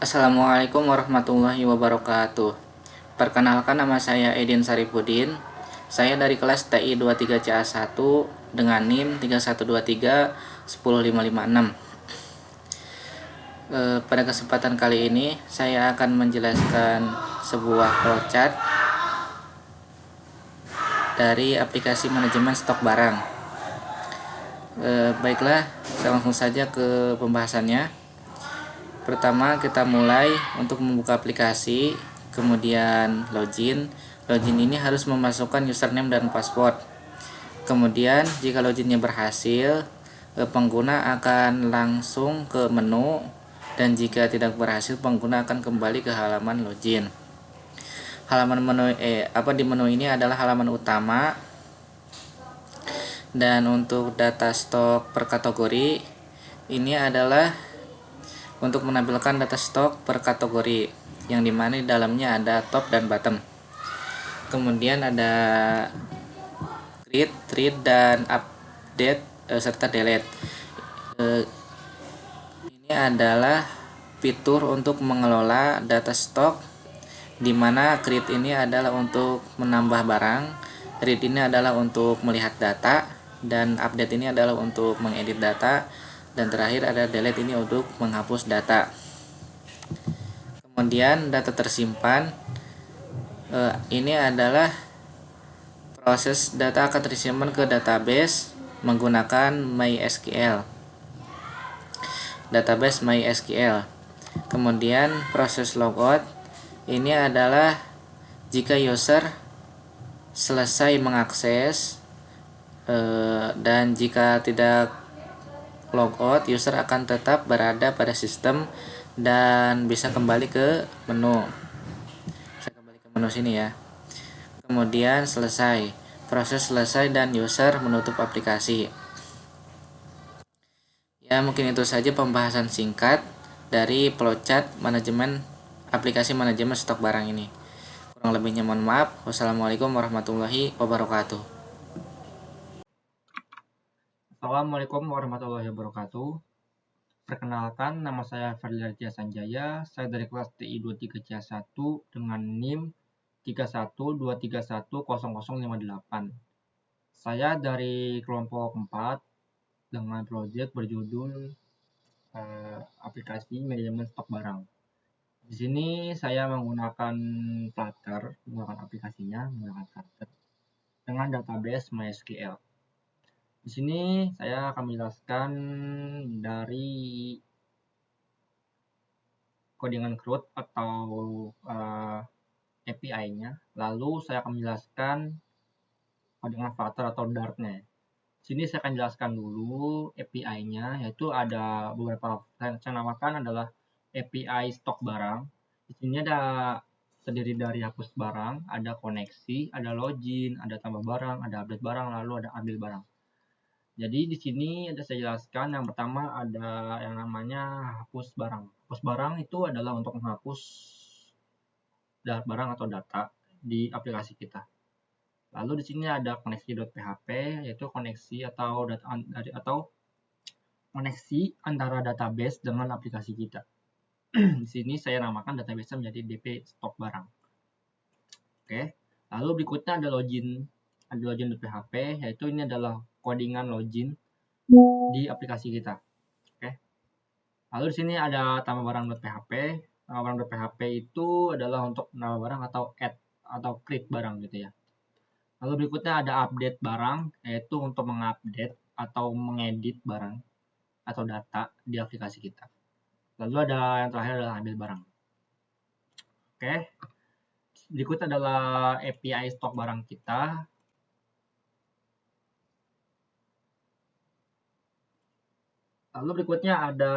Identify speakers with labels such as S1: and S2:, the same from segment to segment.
S1: Assalamualaikum warahmatullahi wabarakatuh. Perkenalkan, nama saya Edin Saripudin. Saya dari kelas TI 23CA1 dengan NIM 3123 10556. Pada kesempatan kali ini saya akan menjelaskan sebuah flowchart dari aplikasi manajemen stok barang. Baiklah, saya langsung saja ke pembahasannya. Pertama, kita mulai untuk membuka aplikasi, kemudian login. Login ini harus memasukkan username dan password. Kemudian jika loginnya berhasil, pengguna akan langsung ke menu, dan jika tidak berhasil, pengguna akan kembali ke halaman login. Halaman menu di menu ini adalah halaman utama. Dan untuk data stok per kategori, ini adalah untuk menampilkan data stok per kategori, yang dimana di dalamnya ada top dan bottom. Kemudian ada create, read, dan update serta delete. Ini adalah fitur untuk mengelola data stok, di mana create ini adalah untuk menambah barang, read ini adalah untuk melihat data, dan update ini adalah untuk mengedit data, dan terakhir ada delete ini untuk menghapus data. Kemudian data tersimpan, ini adalah proses data akan tersimpan ke database menggunakan MySQL. Database MySQL. Kemudian proses logout, ini adalah jika user selesai mengakses, dan jika tidak logout, user akan tetap berada pada sistem dan bisa kembali ke menu. Saya kembali ke menu sini ya. Kemudian selesai, proses selesai dan user menutup aplikasi. Ya, mungkin itu saja pembahasan singkat dari flowchart manajemen aplikasi manajemen stok barang ini. Kurang lebihnya mohon maaf. Wassalamualaikum warahmatullahi wabarakatuh.
S2: Assalamualaikum warahmatullahi wabarakatuh. Perkenalkan, nama saya Fadliartia Sanjaya. Saya dari kelas TI 23CA1 dengan NIM 3123100058. Saya dari kelompok 4 dengan proyek berjudul aplikasi manajemen stok barang. Di sini saya menggunakan Flutter, menggunakan aplikasinya, menggunakan Flutter dengan database MySQL. Di sini saya akan menjelaskan dari codingan CRUD atau API-nya. Lalu saya akan menjelaskan codingan Flutter atau Dart-nya. Di sini saya akan jelaskan dulu API-nya, yaitu ada beberapa saya namakan adalah API stok barang. Di sini ada terdiri dari hapus barang, ada koneksi, ada login, ada tambah barang, ada update barang, lalu ada ambil barang. Jadi di sini ada saya jelaskan, yang pertama ada yang namanya hapus barang. Hapus barang itu adalah untuk menghapus barang atau data di aplikasi kita. Lalu di sini ada koneksi.php, yaitu koneksi atau koneksi antara database dengan aplikasi kita. Di sini saya namakan database menjadi DP stok barang. Oke. Lalu berikutnya ada login.php, yaitu ini adalah codingan login di aplikasi kita. Oke. Lalu di sini ada tambah barang.php. Tambah barang.php itu adalah untuk menambah barang atau add atau create barang gitu ya. Lalu berikutnya ada update barang, yaitu untuk mengupdate atau mengedit barang atau data di aplikasi kita. Lalu ada yang terakhir adalah ambil barang. Oke. Berikut adalah API stok barang kita. Lalu berikutnya ada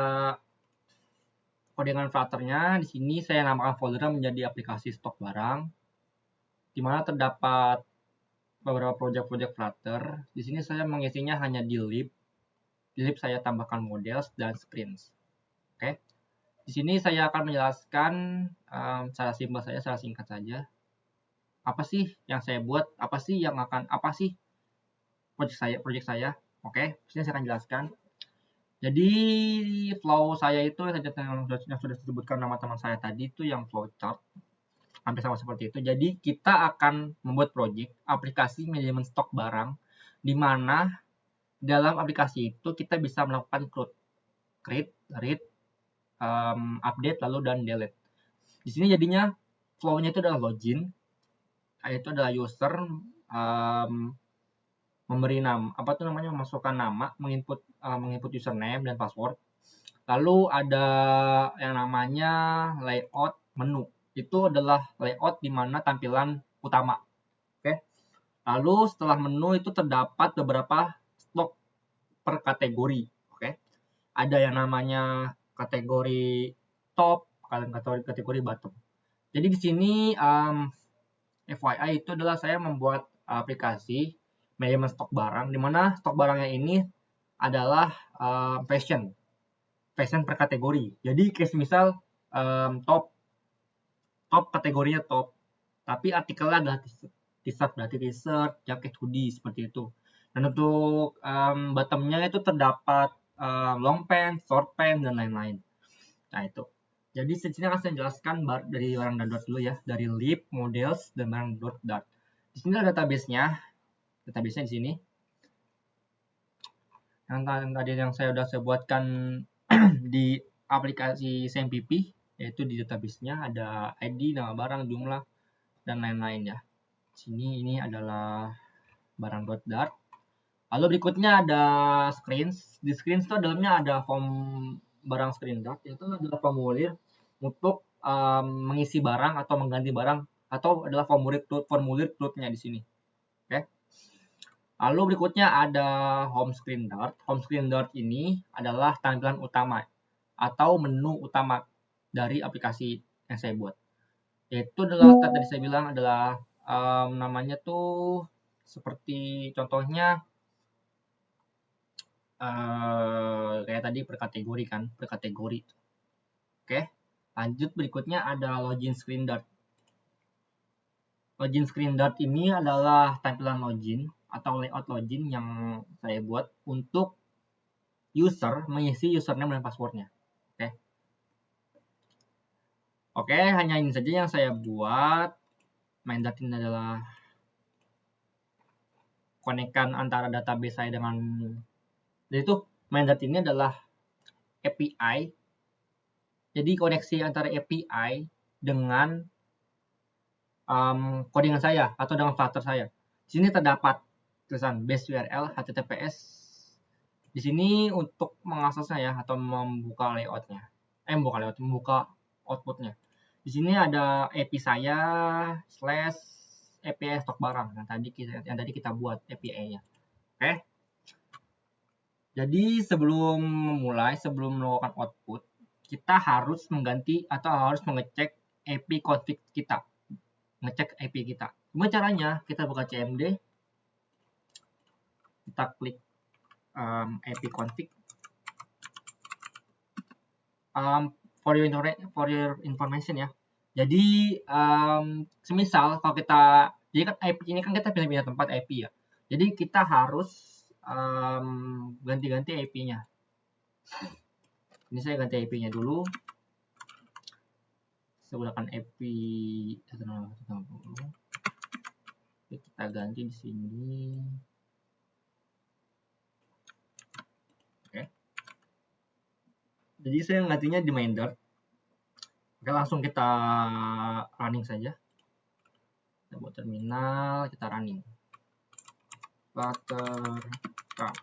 S2: codingan Flutter-nya. Di sini saya namakan foldernya menjadi aplikasi stok barang, di mana terdapat beberapa proyek-proyek Flutter. Di sini saya mengisinya hanya di lib. Di lib saya tambahkan models dan screens. Oke. Di sini saya akan menjelaskan secara simpel saja, secara singkat saja. Apa sih yang saya buat? Apa sih proyek saya? Oke, di sini saya akan jelaskan. Jadi flow saya itu yang sudah disebutkan nama teman saya tadi itu yang flow chart, hampir sama seperti itu. Jadi kita akan membuat project aplikasi manajemen stok barang, di mana dalam aplikasi itu kita bisa melakukan create, read, update, lalu dan delete. Di sini jadinya flow-nya itu adalah login, yaitu adalah user memberi nama, memasukkan nama, menginput username dan password. Lalu ada yang namanya layout menu. Itu adalah layout di mana tampilan utama. Oke. Lalu setelah menu itu terdapat beberapa stok per kategori. Oke. Ada yang namanya kategori top, kategori bottom. Jadi di sini FYI itu adalah saya membuat aplikasi manajemen stok barang, di mana stok barangnya ini adalah fashion per kategori. Jadi case misal top kategorinya top, tapi artikelnya adalah t-shirt, berarti t-shirt, jaket, hoodie seperti itu. Dan untuk bottomnya itu terdapat long pants, short pants dan lain-lain. Nah itu. Jadi sini akan saya jelaskan dari barang dan dot dulu ya, dari lib, models dan barang dot. Di sini ada database-nya di sini. Yang tadi yang saya sudah buatkan di aplikasi SMPP, yaitu di database-nya ada ID, nama barang, jumlah, dan lain-lain ya. Sini ini adalah barang .dart. Lalu berikutnya ada screens. Di screens itu dalamnya ada form barang screen dart, itu adalah formulir untuk mengisi barang atau mengganti barang, atau adalah formulir plotnya di sini. Oke. Lalu berikutnya ada home screen dart. Home screen dart ini adalah tampilan utama atau menu utama dari aplikasi yang saya buat. Yaitu adalah tadi saya bilang adalah namanya tuh seperti contohnya kayak tadi per kategori. Oke, lanjut berikutnya ada login screen dart. Login screen dart ini adalah tampilan login atau layout login yang saya buat untuk user mengisi username dan passwordnya. Oke, hanya ini saja yang saya buat. Main dart ini adalah konekkan antara database saya dengan, jadi itu main dart ini adalah API. Jadi koneksi antara API dengan codingan saya atau dengan Flutter saya. Di sini terdapat tulisan base URL HTTPS. Di sini untuk mengaksesnya ya, atau membuka layoutnya, membuka outputnya. Di sini ada API saya / API stok barang yang tadi kita buat API-nya. Oke. Jadi sebelum melakukan output, kita harus mengganti atau harus mengecek API config kita. Ngecek API kita. Gimana caranya? Kita buka CMD, kita klik API config. For your information ya. Jadi semisal kalau kita, jadi kan IP ini kan kita pilih-pilih tempat IP ya. Jadi kita harus ganti-ganti IP-nya. Ini saya ganti IP-nya dulu. Saya gunakan IP 160. Kita ganti di sini. Oke. Jadi saya gantinya di main dart. Oke, langsung kita running saja. Kita buat terminal, kita running. Flutter Chrome.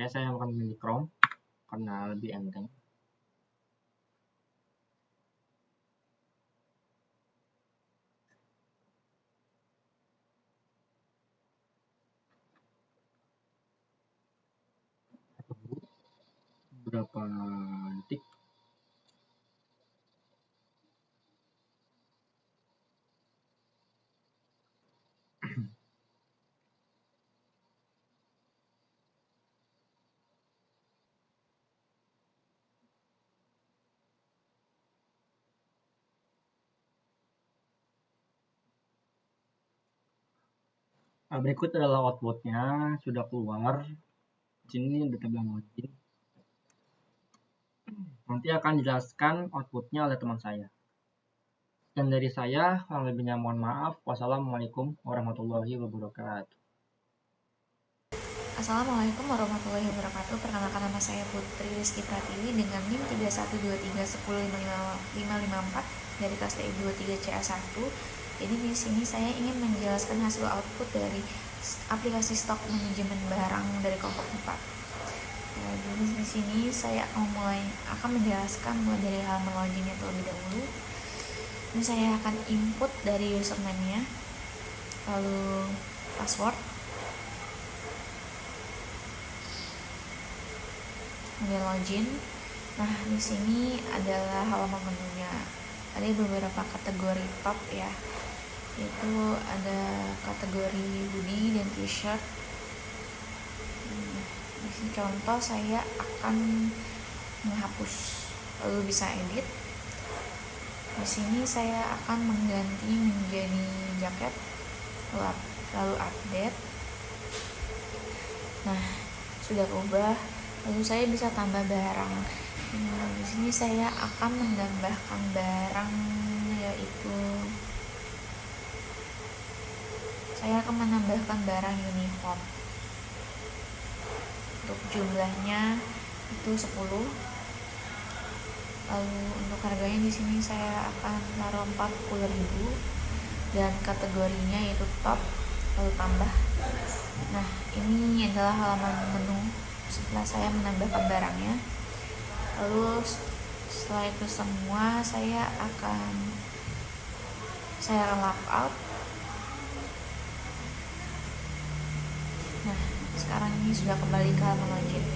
S2: Ya, saya akan memilih Chrome karena lebih enteng. Berapa detik? Berikut adalah outputnya, sudah keluar. Di sini ada tabel login. Nanti akan dijelaskan outputnya oleh teman saya. Dan dari saya, kurang lebihnya mohon maaf. Wassalamualaikum warahmatullahi wabarakatuh.
S3: Assalamualaikum warahmatullahi wabarakatuh. Perkenalkan, nama saya Putri Rizky Pratiwi dengan NIM 3123105554 dari kelas TI 23CA1. Jadi di sini saya ingin menjelaskan hasil output dari aplikasi stok manajemen barang dari kelompok 4. Jadi di sini saya akan menjelaskan mulai dari halaman loginnya terlebih dahulu. Ini saya akan input dari username-nya, lalu password, kemudian login. Nah, di sini adalah halaman menunya. Ada beberapa kategori top ya, yaitu ada kategori hoodie dan t-shirt. Di sini contoh saya akan menghapus, lalu bisa edit. Di sini saya akan mengganti menjadi jaket, lalu update. Nah, sudah berubah. Lalu saya bisa tambah barang. Di sini saya akan menambahkan barang, yaitu saya akan menambahkan barang uniform. Untuk jumlahnya itu 10. Lalu untuk harganya di sini saya akan taruh 40.000 dan kategorinya yaitu top, lalu tambah. Nah, ini adalah halaman menu setelah saya menambahkan barangnya. Lalu setelah itu semua saya akan log out. Nah, sekarang ini sudah kembali ke halaman login.